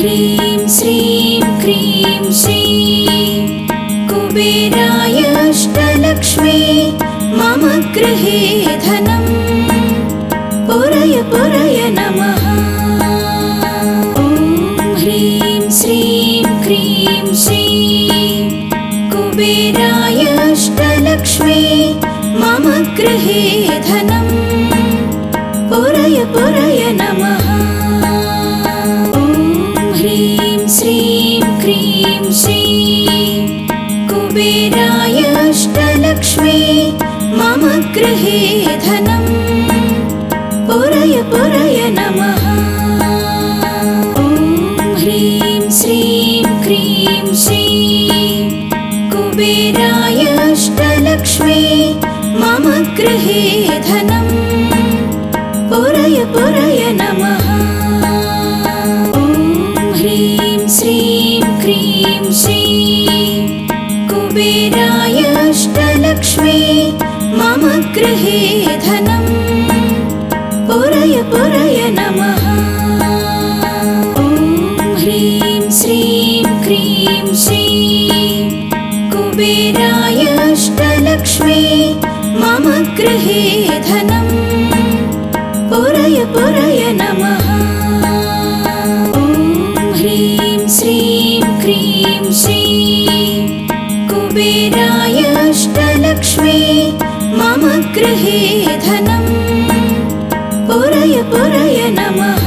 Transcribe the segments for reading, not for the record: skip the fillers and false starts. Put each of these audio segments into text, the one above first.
ह्रीं श्रीं क्रीं श्रीं कुबेराय अष्टलक्ष्मी मम गृहे धनं पुरय पुरय नमः। ॐ ह्रीं श्रीं क्रीं श्रीं कुबेराय अष्टलक्ष्मी मम गृहे धनं पुरय पुरय नमः। ॐ ह्रीं श्रीं क्रीं श्रीं कुबेराय अष्टलक्ष्मी मम गृहे धनं पुरय पुरय नमः। ॐ ह्रीं श्रीं क्रीं श्रीं कुबेराय अष्टलक्ष्मी मम गृहे धनं पुरय पुरय नमः। ॐ ह्रीं श्रीं क्रीं श्रीं कुबेराय अष्टलक्ष्मी मम गृहे धनं पुरय पुरय नमः। ॐ ह्रीं श्रीं क्रीं श्रीं कुबेराय अष्टलक्ष्मी मम गृहे धनं पुरय पुरय नमः। ॐ ह्रीं श्रीं क्रीं श्रीं कुबेराय अष्टलक्ष्मी मम गृहे धनं पुरय पुरय नमः।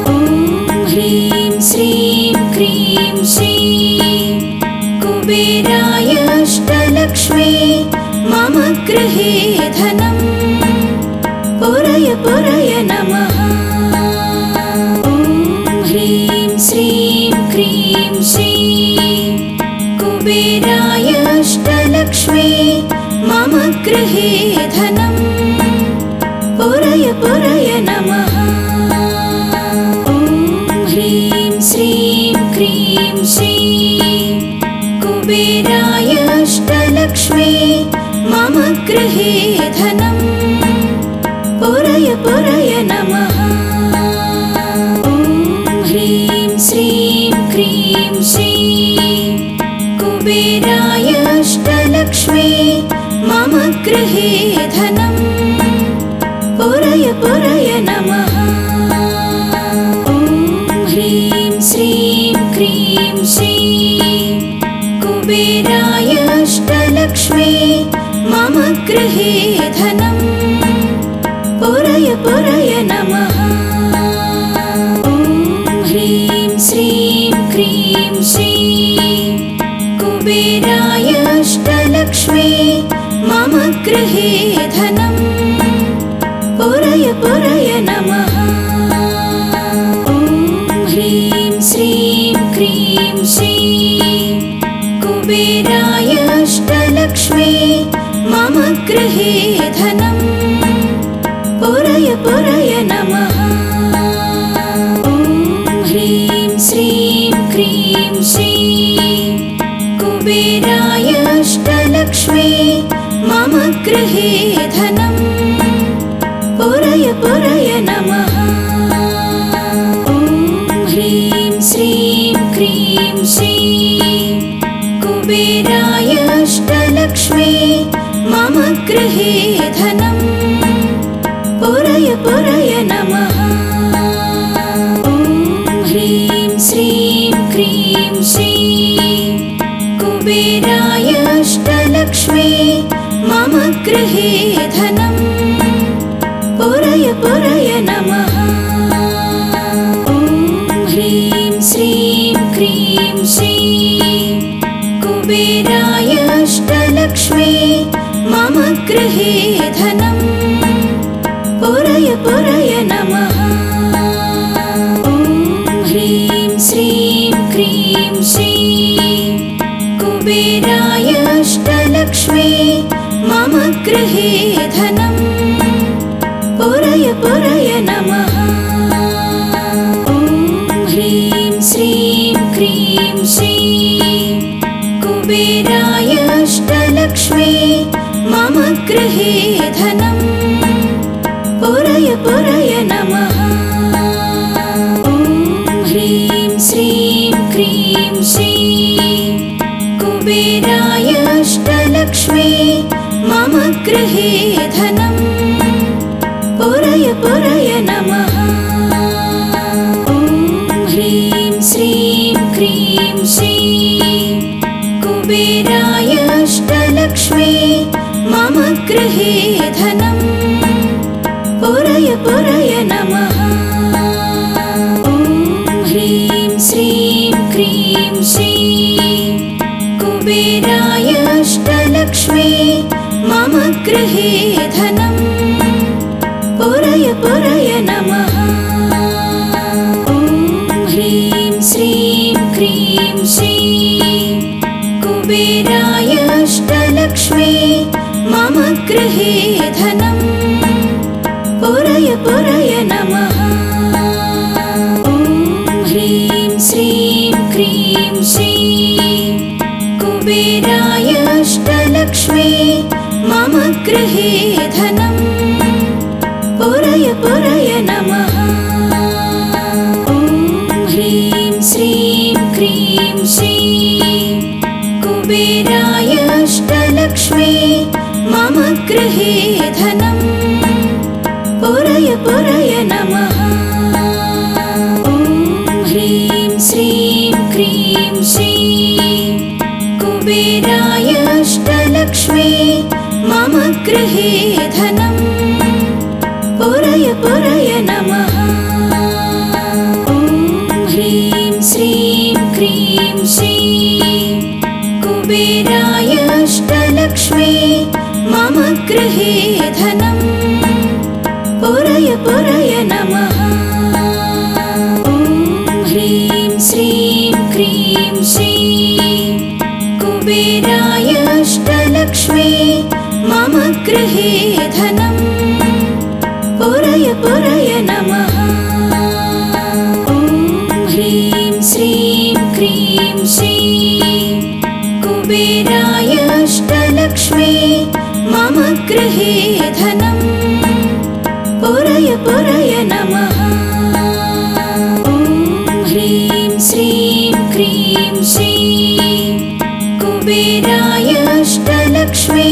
ॐ ह्रीं श्रीं क्रीं श्रीं कुबेराय अष्टलक्ष्मी मम गृहे धनं पुरय पुरय नमः। ॐ ह्रीं श्रीं क्रीं श्रीं कुबेराय अष्टलक्ष्मी मम गृहे धनं पुरय पुरय नमः। ॐ ह्रीं श्रीं क्रीं श्रीं कुबेराय अष्टलक्ष्मी मम गृहे धनं पुरय पुरय नमः। ॐ ह्रीं श्रीं क्रीं श्रीं कुबेराय अष्टलक्ष्मी मम गृहे धनं पुरय पुरय नमः। ॐ ह्रीं श्रीं क्रीं श्रीं कुबेराय अष्टलक्ष्मी मम गृहे धनं पुरय पुरय नमः। ॐ ह्रीं श्रीं क्रीं श्रीं कुबेराय अष्टलक्ष्मी मम गृहे धनं पुरय पुरय नमः। ॐ ह्रीं श्रीं क्रीं श्रीं कुबेराय अष्टलक्ष्मी मम गृहे धनं पुरय पुरय नमः। ॐ ह्रीं श्रीं क्रीं श्रीं कुबेराय अष्टलक्ष्मी मम गृहे धनं पुरय पुरय नमः। ॐ ह्रीं श्रीं क्रीं श्रीं कुबेराय अष्टलक्ष्मी मम गृहे धनं पुरय पुरय नमः। ॐ ह्रीं श्रीं क्रीं श्रीं कुबेराय अष्टलक्ष्मी मम गृहे धनं पुरय पुरय नमः। ॐ ह्रीं श्रीं क्रीं श्रीं कुबेराय अष्टलक्ष्मी मम गृहे धनं पुरय पुरय नमः। ॐ ह्रीं श्रीं क्रीं श्रीं कुबेराय अष्टलक्ष्मी मम गृहे धनं पुरय पुरय नमः। ॐ ह्रीं श्रीं क्रीं श्रीं कुबेराय अष्टलक्ष्मी श्रीं कुबेराय अष्टलक्ष्मी मम गृहे धनं पुरय पुरय नमः। ॐ ह्रीं श्रीं क्रीं श्रीं कुबेराय अष्टलक्ष्मी मम गृहे धनं पुरय पुरय नमः। ॐ ह्रीं श्रीं क्रीं श्रीं कुबेराय अष्टलक्ष्मी मम गृहे धनं पुरय पुरय नमः। ॐ ह्रीं श्रीं क्रीं श्रीं कुबेराय अष्टलक्ष्मी मम गृहे धनं पुरय पुरय नमः। ॐ ह्रीं श्रीं क्रीं श्रीं कुबेराय अष्टलक्ष्मी मम गृहे धनं पुरय पुरय नमः। ॐ ह्रीं श्रीं क्रीं श्रीं कुबेराय अष्टलक्ष्मी मम गृहे धनं पुरय पुरय नमः। ॐ ह्रीं श्रीं क्रीं श्रीं कुबेराय अष्टलक्ष्मी मम गृहे धनं पुरय पुरय नमः। ॐ ह्रीं श्रीं क्रीं श्रीं कुबेराय अष्टलक्ष्मी मम गृहे धनं पुरय पुरय नमः। ॐ ह्रीं श्रीं क्रीं श्रीं कुबेराय अष्टलक्ष्मी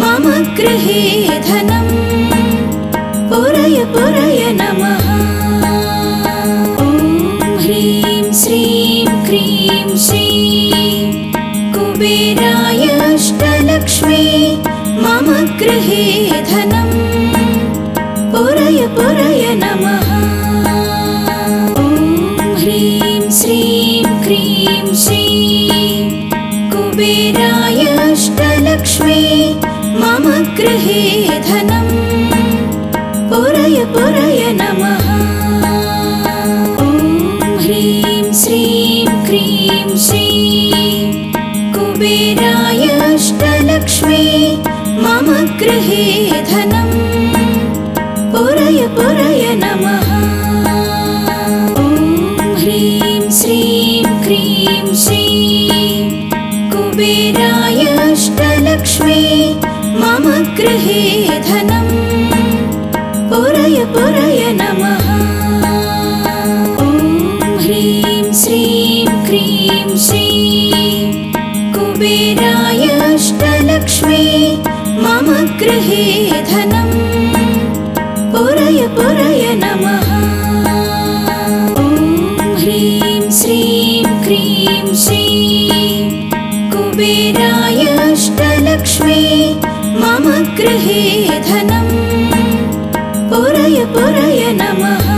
मम गृहे धनं पुरय पुरय नमः। ॐ ह्रीं श्रीं क्रीं श्रीं कुबेराय अष्टलक्ष्मी मम गृहे धनं पुरय पुरय नमः। ॐ ह्रीं श्रीं क्रीं श्रीं कुबेराय अष्टलक्ष्मी मम गृहे धनं पुरय पुरय नमः। ॐ ह्रीं श्रीं क्रीं श्रीं कुबेराय अष्टलक्ष्मी मम गृहे धनं पुरय पुरय नमः। ॐ ह्रीं श्रीं क्रीं श्रीं कुबेराय अष्टलक्ष्मी मम गृहे धनं पुरय पुरय नमः। ॐ ह्रीं श्रीं क्रीं श्रीं कुबेराय अष्टलक्ष्मी मम गृहे धनं पुरय पुरय नमः। ॐ ह्रीं श्रीं क्रीं श्रीं कुबेराय अष्टलक्ष्मी मम गृहे धनं पुरय पुरय नमः।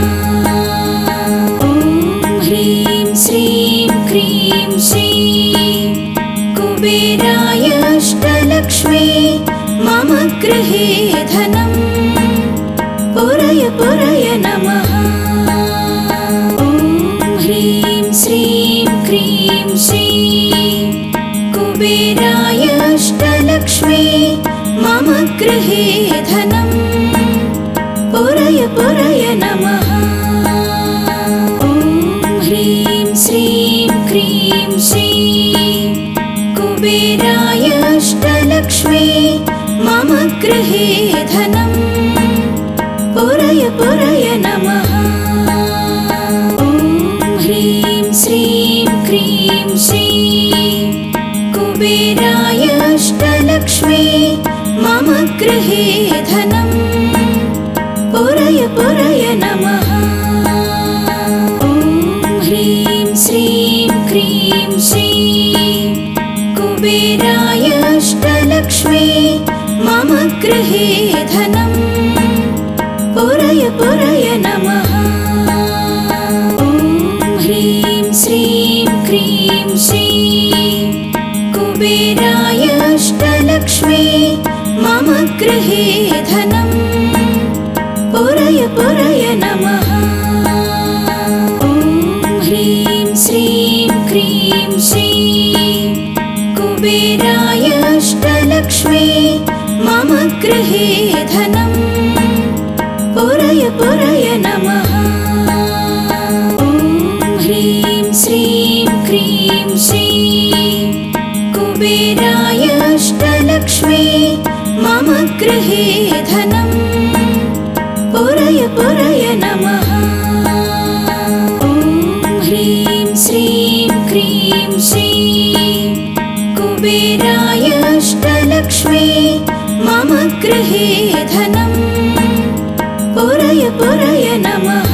ॐ ह्रीं श्रीं क्रीं श्रीं कुबेराय अष्टलक्ष्मी मम गृहे धनं पुरय पुरय नमः। ॐ ह्रीं श्रीं क्रीं श्रीं कुबेराय अष्टलक्ष्मी मम गृहे धनं पुरय पुरय नमः। ॐ ह्रीं श्रीं क्रीं श्रीं कुबेराय अष्टलक्ष्मी मम गृहे धनं पुरय पुरय नमः। ॐ ह्रीं श्रीं क्रीं श्रीं कुबेराय अष्टलक्ष्मी मम गृहे धनं पुरय पुरय नमः। ॐ ह्रीं श्रीं क्रीं श्रीं कुबेराय अष्टलक्ष्मी मम गृहे धनं पुरय पुरय नमः। ॐ ह्रीं श्रीं क्रीं ह्रीं श्रीं कुबेराय अष्टलक्ष्मी मम गृहे धनं पुरय पुरय नमः। ॐ ह्रीं श्रीं क्रीं श्रीं कुबेराय अष्टलक्ष्मी मम गृहे धनं पुरय पुरय नमः।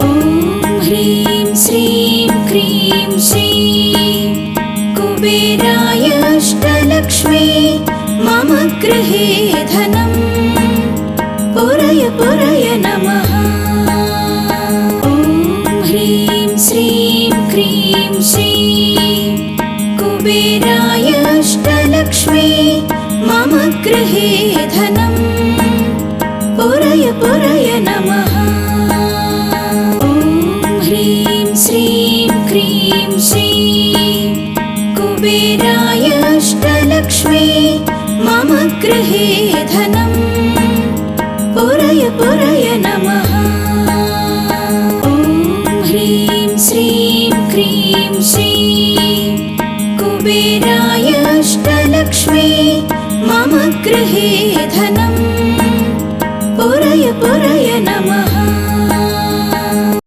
ॐ ह्रीं श्रीं क्रीं श्रीं कुबेराय अष्टलक्ष्मी मम गृहे धनं पुरय पुरय नमः। ॐ ह्रीं श्रीं क्रीं श्रीं कुबेराय अष्टलक्ष्मी मम गृहे धनं पुरय पुरय नमः। ॐ ह्रीं श्रीं क्रीं श्रीं कुबेराय अष्टलक्ष्मी मम गृहे धनं पुरय पुरय नमः। ॐ ह्रीं श्रीं क्रीं श्रीं कुबेराय अष्टलक्ष्मी मम गृहे धनं पुरय पुरय